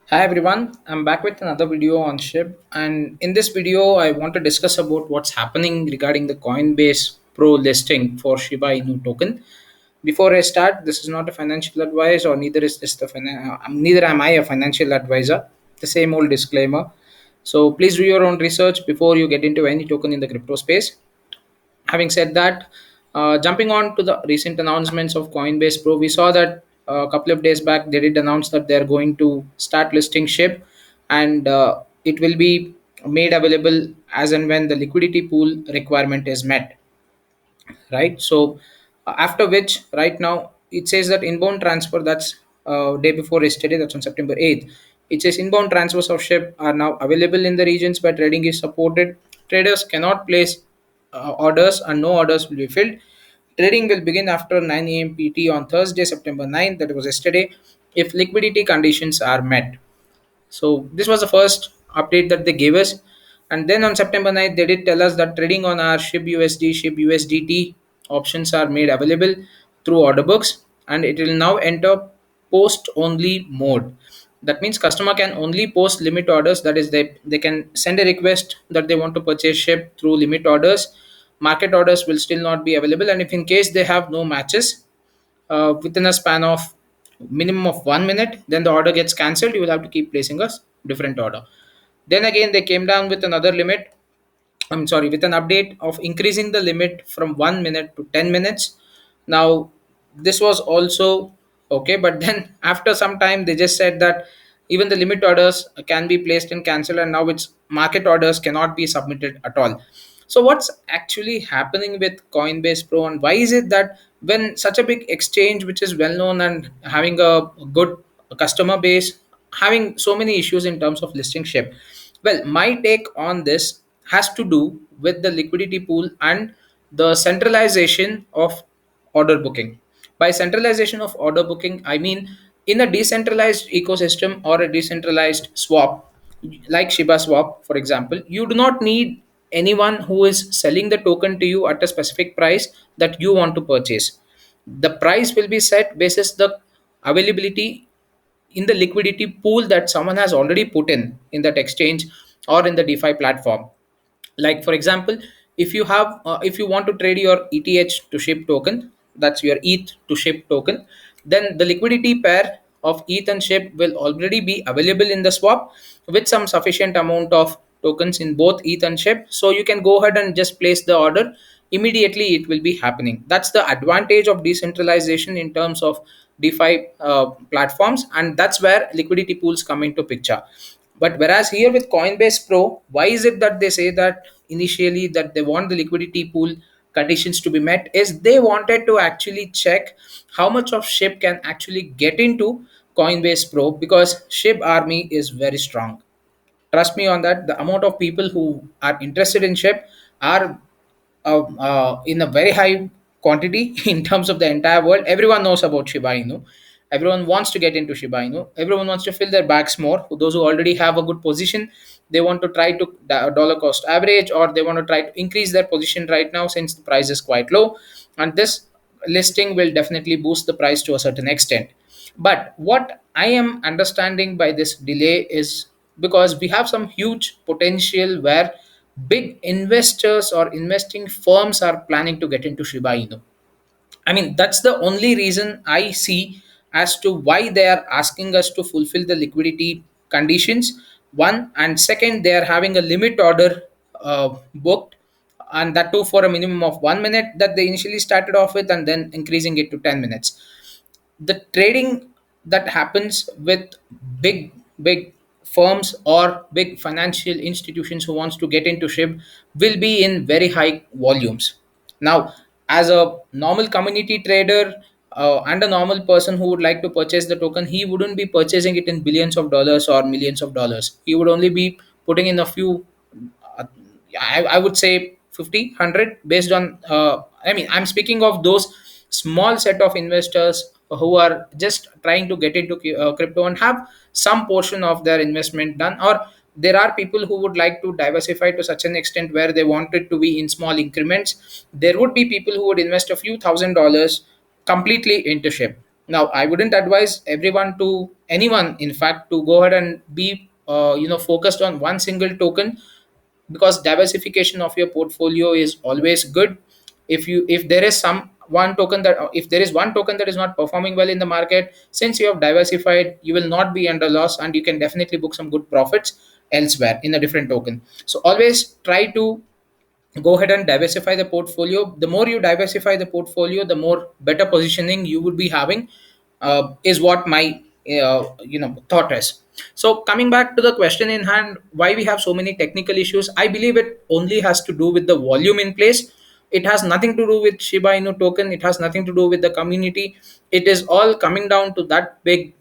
Hi everyone, I'm back with another video on SHIB, and in this video I want to discuss about what's happening regarding the Coinbase Pro listing for Shiba Inu token. Before I start, this is not a financial advice, or neither is this neither am I a financial advisor. The same old disclaimer. So please do your own research before you get into any token in the crypto space. Having said that, jumping on to the recent announcements of Coinbase Pro, we saw that a couple of days back they did announce that they're going to start listing SHIB, and it will be made available as and when the liquidity pool requirement is met, right? So after which, right now it says that inbound transfer, that's day before yesterday, that's on September 8th. It says inbound transfers of SHIB are now available in the regions where trading is supported. Traders cannot place orders, and no orders will be filled. Trading will begin after 9 a.m. PT on Thursday, September 9th, that was yesterday, if liquidity conditions are met. So this was the first update that they gave us. And then on September 9th, they did tell us that trading on our SHIB USD, SHIB USDT options are made available through order books, and it will now enter post only mode. That means customer can only post limit orders. That is, they can send a request that they want to purchase SHIB through limit orders. Market orders will still not be available. And if in case they have no matches, within a span of minimum of 1 minute, then the order gets cancelled. You will have to keep placing a different order. Then again they came down with another limit, I'm sorry, with an update of increasing the limit from 1 minute to 10 minutes. Now, this was also okay, but then after some time, they just said that even the limit orders can be placed and cancelled, and now its market orders cannot be submitted at all. So, what's actually happening with Coinbase Pro, and why is it that when such a big exchange, which is well known and having a good customer base, having so many issues in terms of listing ship? Well, my take on this has to do with the liquidity pool and the centralization of order booking. By centralization of order booking, I mean in a decentralized ecosystem or a decentralized swap, like Shiba Swap, for example, you do not need anyone who is selling the token to you at a specific price that you want to purchase. The price will be set basis the availability in the liquidity pool that someone has already put in that exchange or in the DeFi platform. Like for example, if you want to trade your ETH to SHIB token, that's your ETH to SHIB token, then the liquidity pair of ETH and SHIB will already be available in the swap with some sufficient amount of tokens in both ETH and SHIB. So you can go ahead and just place the order. Immediately it will be happening. That's the advantage of decentralization in terms of DeFi platforms, and that's where liquidity pools come into picture. But whereas here with Coinbase Pro, why is it that they say that initially that they want the liquidity pool conditions to be met? Is they wanted to actually check how much of SHIB can actually get into Coinbase Pro, because SHIB army is very strong. Trust me on that. The amount of people who are interested in SHIB are in a very high quantity in terms of the entire world. Everyone knows about Shiba Inu. Everyone wants to get into Shiba Inu. Everyone wants to fill their bags more. Those who already have a good position, they want to try to dollar cost average, or they want to try to increase their position right now since the price is quite low. And this listing will definitely boost the price to a certain extent. But what I am understanding by this delay is because we have some huge potential where big investors or investing firms are planning to get into Shiba Inu. I mean, that's the only reason I see as to why they are asking us to fulfill the liquidity conditions. One, and second, they are having a limit order booked, and that too for a minimum of 1 minute that they initially started off with, and then increasing it to 10 minutes. The trading that happens with big firms or big financial institutions who wants to get into SHIB will be in very high volumes. Now, as a normal community trader and a normal person who would like to purchase the token, he wouldn't be purchasing it in billions of dollars or millions of dollars. He would only be putting in a few, uh, I would say 50, 100, based on, I mean, I'm speaking of those small set of investors who are just trying to get into crypto and have some portion of their investment done. Or there are people who would like to diversify to such an extent where they want it to be in small increments. There would be people who would invest a few $1,000s completely into SHIB. Now, I wouldn't advise anyone, in fact, to go ahead and be focused on one single token, because diversification of your portfolio is always good. If there is one token that is not performing well in the market, since you have diversified, you will not be under loss, and you can definitely book some good profits elsewhere in a different token. So always try to go ahead and diversify the portfolio. The more you diversify the portfolio, the more better positioning you would be having, is what my thought is. So coming back to the question in hand, why we have so many technical issues, I believe it only has to do with the volume in place. It has nothing to do with Shiba Inu token, it has nothing to do with the community. It is all coming down to that big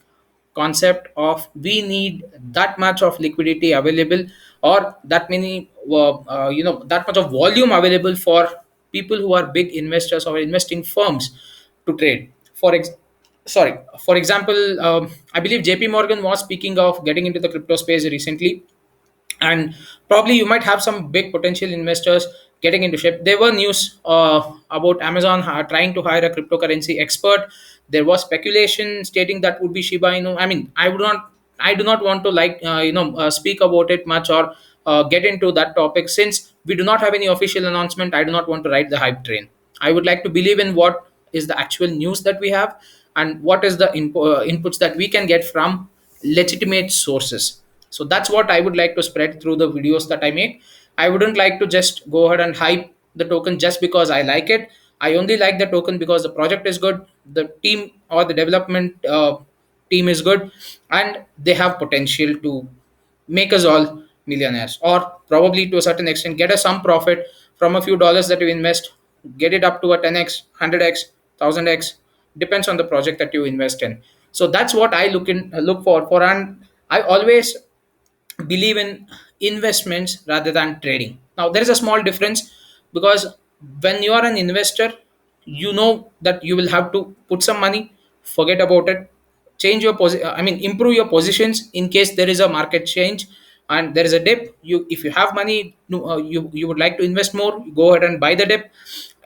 concept of we need that much of liquidity available, or that many that much of volume available for people who are big investors or investing firms to trade. Sorry, for example, I believe JP Morgan was speaking of getting into the crypto space recently, and probably you might have some big potential investors getting into shape. There were news about Amazon trying to hire a cryptocurrency expert. There was speculation stating that would be Shiba Inu. I mean, I do not want to speak about it much, or get into that topic, since we do not have any official announcement. I do not want to ride the hype train. I would like to believe in what is the actual news that we have, and what is the inputs that we can get from legitimate sources. So that's what I would like to spread through the videos that I make. I wouldn't like to just go ahead and hype the token just because I like it. I only like the token because the project is good, the team or the development team is good, and they have potential to make us all millionaires, or probably to a certain extent get us some profit from a few dollars that you invest, get it up to a 10x, 100x, 1000x, depends on the project that you invest in. So that's what I look for, and I always believe in investments rather than trading. Now, there is a small difference, because when you are an investor, you know that you will have to put some money, forget about it, improve your positions in case there is a market change and there is a dip. If you have money, no, you would like to invest more, go ahead and buy the dip.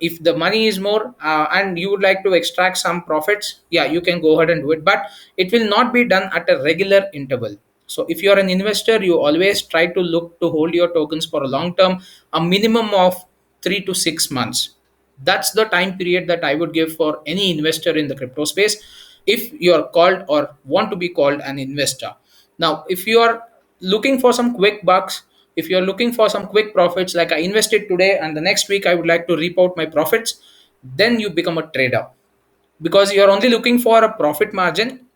If the money is more, and you would like to extract some profits, yeah, you can go ahead and do it, but it will not be done at a regular interval. So if you are an investor, you always try to look to hold your tokens for a long term, a minimum of 3 to 6 months. That's the time period that I would give for any investor in the crypto space, if you are called or want to be called an investor. Now, if you are looking for some quick bucks, if you're looking for some quick profits, like I invested today and the next week I would like to reap out my profits, then you become a trader, because you're only looking for a profit margin.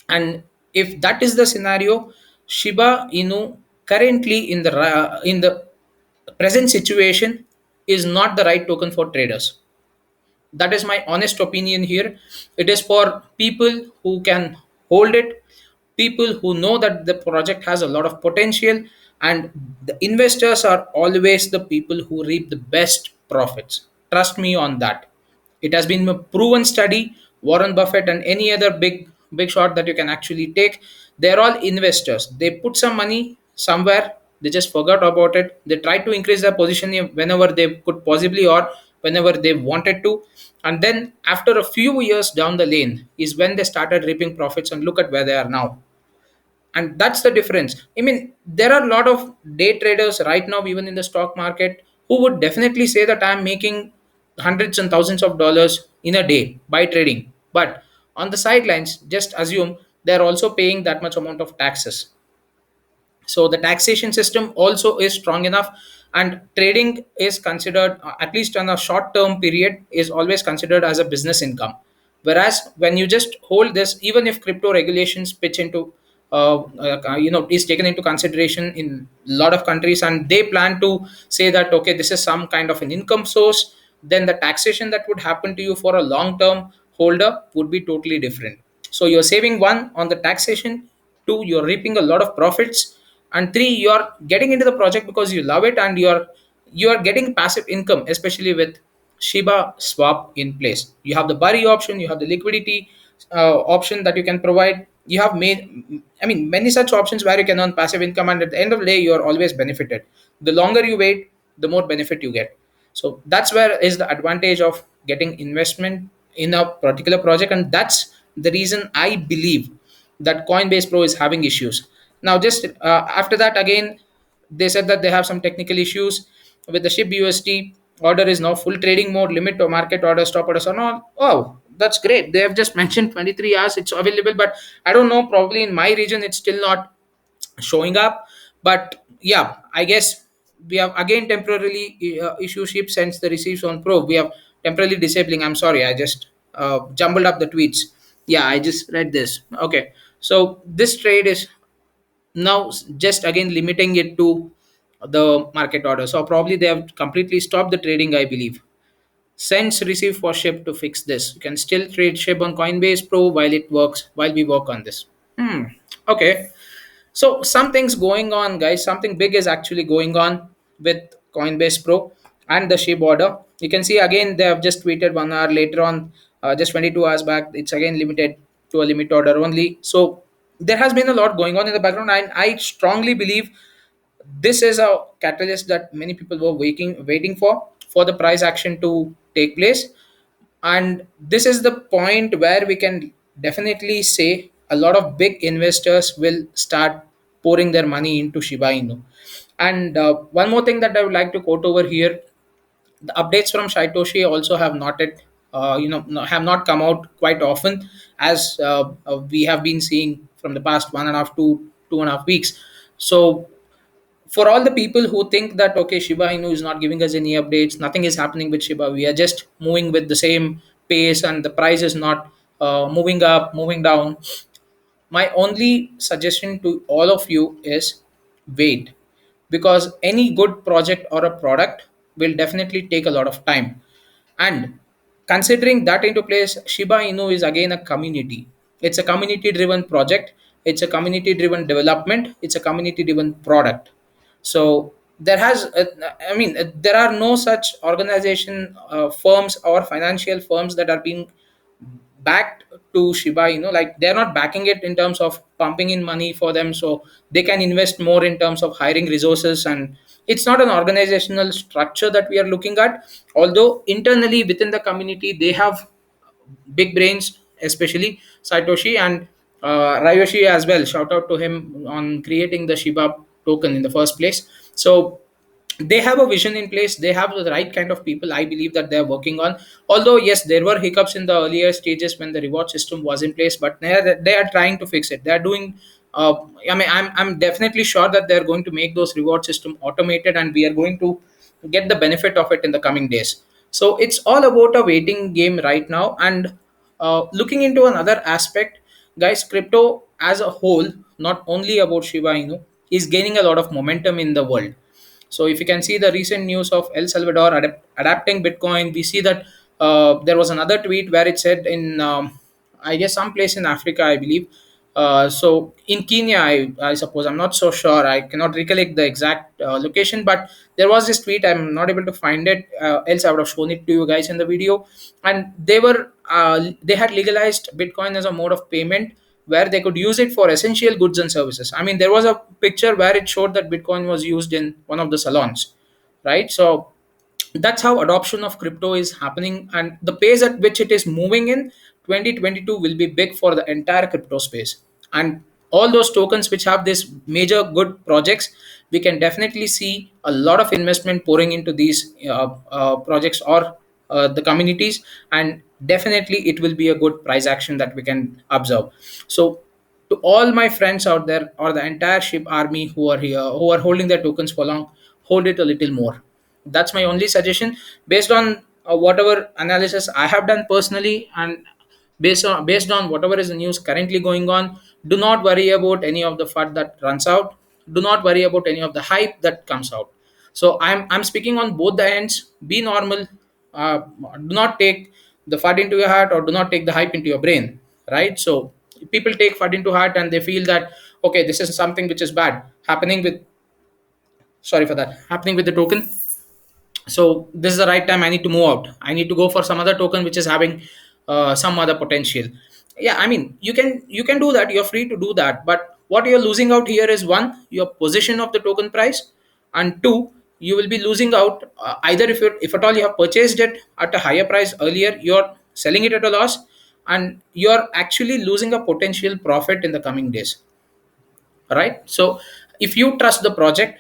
And if that is the scenario, Shiba Inu currently in the present situation is not the right token for traders. That is my honest opinion here. It is for people who can hold it, people who know that the project has a lot of potential, and the investors are always the people who reap the best profits. Trust me on that. It has been a proven study. Warren Buffett and any other big shot that you can actually take, they're all investors. They put some money somewhere, they just forgot about it. They try to increase their position whenever they could possibly, or whenever they wanted to, and then after a few years down the lane is when they started reaping profits, and look at where they are now. And that's the difference. I mean, there are a lot of day traders right now, even in the stock market, who would definitely say that I'm making hundreds and thousands of dollars in a day by trading, but on the sidelines, just assume they're also paying that much amount of taxes. So the taxation system also is strong enough, and trading is considered, at least on a short term period, is always considered as a business income. Whereas when you just hold this, even if crypto regulations pitch into is taken into consideration in a lot of countries, and they plan to say that okay, this is some kind of an income source, then the taxation that would happen to you for a long term holder would be totally different. So you're saving one on the taxation, two, you're reaping a lot of profits, and three, you're getting into the project because you love it, and you're getting passive income, especially with Shiba swap in place. You have the bury option, you have the liquidity option that you can provide. You have many such options where you can earn passive income, and at the end of the day, you are always benefited. The longer you wait, the more benefit you get. So that's where is the advantage of getting investment in a particular project, and that's the reason I believe that Coinbase Pro is having issues. Now, just after that, again, they said that they have some technical issues with the SHIB USD. Order is now full trading mode, limit to market order, stop orders or not. Oh, that's great. They have just mentioned 23 hours it's available, but I don't know, probably in my region it's still not showing up. But yeah, I guess we have again temporarily issue ship sends the receives on Pro. We have temporarily disabling. I'm sorry, I just jumbled up the tweets. Yeah, I just read this. Okay, so this trade is now just again limiting it to the market order. So probably they have completely stopped the trading, I believe. Sends receive for ship to fix this. You can still trade ship on Coinbase Pro while it works, while we work on this. Okay. So something's going on, guys. Something big is actually going on with Coinbase Pro and the SHIB order. You can see again they have just tweeted 1 hour later on, just 22 hours back. It's again limited to a limit order only. So there has been a lot going on in the background, and I strongly believe this is a catalyst that many people were waiting for the price action to take place. And this is the point where we can definitely say a lot of big investors will start pouring their money into Shiba Inu. And one more thing that I would like to quote over here: the updates from Satoshi also have not yet, have not come out quite often, as we have been seeing from the past 1.5 to 2.5 weeks. So for all the people who think that okay, Shiba Inu is not giving us any updates, nothing is happening with Shiba, we are just moving with the same pace and the price is not moving up, moving down. My only suggestion to all of you is wait, because any good project or a product will definitely take a lot of time. And considering that into place, Shiba Inu is again a community. It's a community driven project, it's a community driven development, it's a community driven product. So there has, there are no such organization, firms or financial firms that are being backed to Shiba Inu. Like they're not backing it in terms of pumping in money for them, so they can invest more in terms of hiring resources. And it's not an organizational structure that we are looking at. Although internally within the community they have big brains, especially Satoshi and Ryoshi as well. Shout out to him on creating the Shiba token in the first place. So they have a vision in place, they have the right kind of people I believe that they're working on. Although yes, there were hiccups in the earlier stages when the reward system was in place, but they are trying to fix it. They're doing I'm definitely sure that they're going to make those reward system automated, and we are going to get the benefit of it in the coming days. So it's all about a waiting game right now. And looking into another aspect, guys, crypto as a whole, not only about Shiba Inu, is gaining a lot of momentum in the world. So if you can see the recent news of El Salvador adapting Bitcoin, we see that there was another tweet where it said in, I guess, some place in Africa, I believe. So in Kenya, I suppose, I'm not so sure. I cannot recollect the exact location, but there was this tweet. I'm not able to find it. Else I would have shown it to you guys in the video. And they had legalized Bitcoin as a mode of payment where they could use it for essential goods and services. I mean, there was a picture where it showed that Bitcoin was used in one of the salons, right? So that's how adoption of crypto is happening, and the pace at which it is moving in 2022 will be big for the entire crypto space. And all those tokens which have this major good projects, we can definitely see a lot of investment pouring into these projects or the communities. And definitely it will be a good price action that we can observe. So to all my friends out there, or the entire ship army who are here, who are holding their tokens for long, hold it a little more. That's my only suggestion, based on whatever analysis I have done personally, and based on whatever is the news currently going on. Do not worry about any of the fud that runs out. Do not worry about any of the hype that comes out. So I'm speaking on both the ends. Be normal. Do not take the fud into your heart, or do not take the hype into your brain, right? So people take fud into heart and they feel that okay, this is something which is bad happening with, sorry for that, happening with the token. So this is the right time, I need to move out, I need to go for some other token which is having some other potential. Yeah, I mean, you can do that, you're free to do that, but what you're losing out here is, one, your position of the token price, and two, you will be losing out, either if at all you have purchased it at a higher price earlier, you're selling it at a loss, and you're actually losing a potential profit in the coming days, right? So if you trust the project,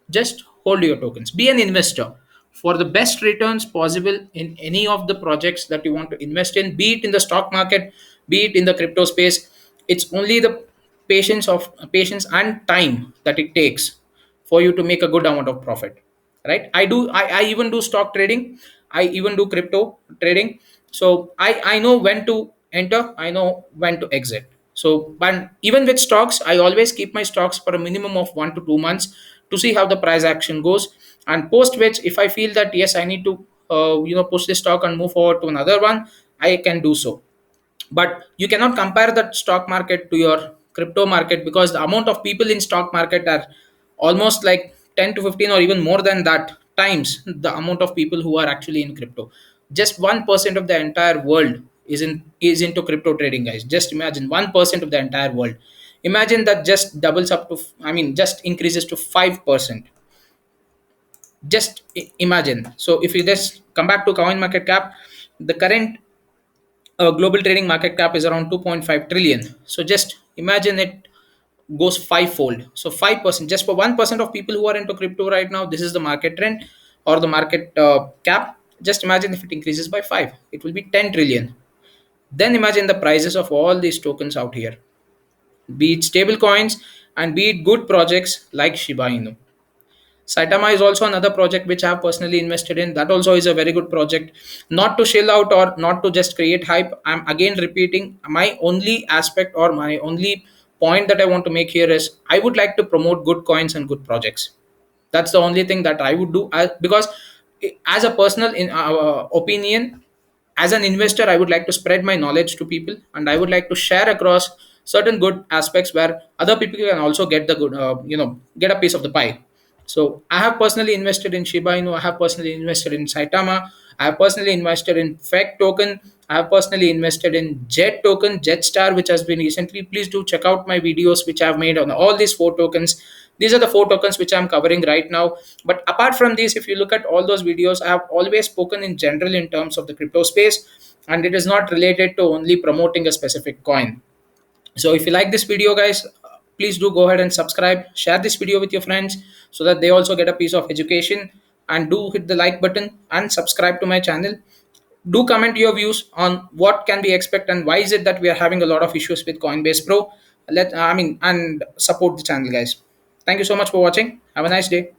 just hold your tokens, be an investor for the best returns possible in any of the projects that you want to invest in, be it in the stock market, be it in the crypto space. It's only the patience and time that it takes for you to make a good amount of profit, right? I even do stock trading, I even do crypto trading. So I know when to enter, I know when to exit. So but even with stocks, I always keep my stocks for a minimum of 1 to 2 months to see how the price action goes, and post which if I feel that yes, I need to push this stock and move forward to another one, I can do so. But you cannot compare the stock market to your crypto market, because the amount of people in stock market are almost like 10 to 15 or even more than that times the amount of people who are actually in crypto. Just 1% of the entire world is into crypto trading, guys. Just imagine 1% of the entire world. Imagine that just doubles up to, I mean, just increases to 5%. Just imagine. So if you just come back to coin market cap, the current global trading market cap is around 2.5 trillion. So just imagine it goes fivefold. So 5%, just for 1% of people who are into crypto right now, this is the market trend or the market cap. Just imagine if it increases by 5, it will be 10 trillion. Then imagine the prices of all these tokens out here, be it stable coins and be it good projects like Shiba Inu. Saitama is also another project which I have personally invested in. That also is a very good project. Not to shill out or not to just create hype. I'm again repeating, my only aspect or my only point that I want to make here is I would like to promote good coins and good projects. That's the only thing that I would do, because as a personal opinion, as an investor, I would like to spread my knowledge to people, and I would like to share across certain good aspects where other people can also get the good, get a piece of the pie. So I have personally invested in Shiba Inu. I have personally invested in Saitama. I have personally invested in FEC token. I have personally invested in Jet token, Jetstar, which has been recently. Please do check out my videos which I have made on all these four tokens. These are the four tokens which I'm covering right now. But apart from these, if you look at all those videos, I have always spoken in general in terms of the crypto space, and it is not related to only promoting a specific coin. So if you like this video, guys, please do go ahead and subscribe, share this video with your friends so that they also get a piece of education, and do hit the like button and subscribe to my channel. Do comment your views on what can be expect and why is it that we are having a lot of issues with Coinbase Pro. And support the channel, guys. Thank you so much for watching. Have a nice day.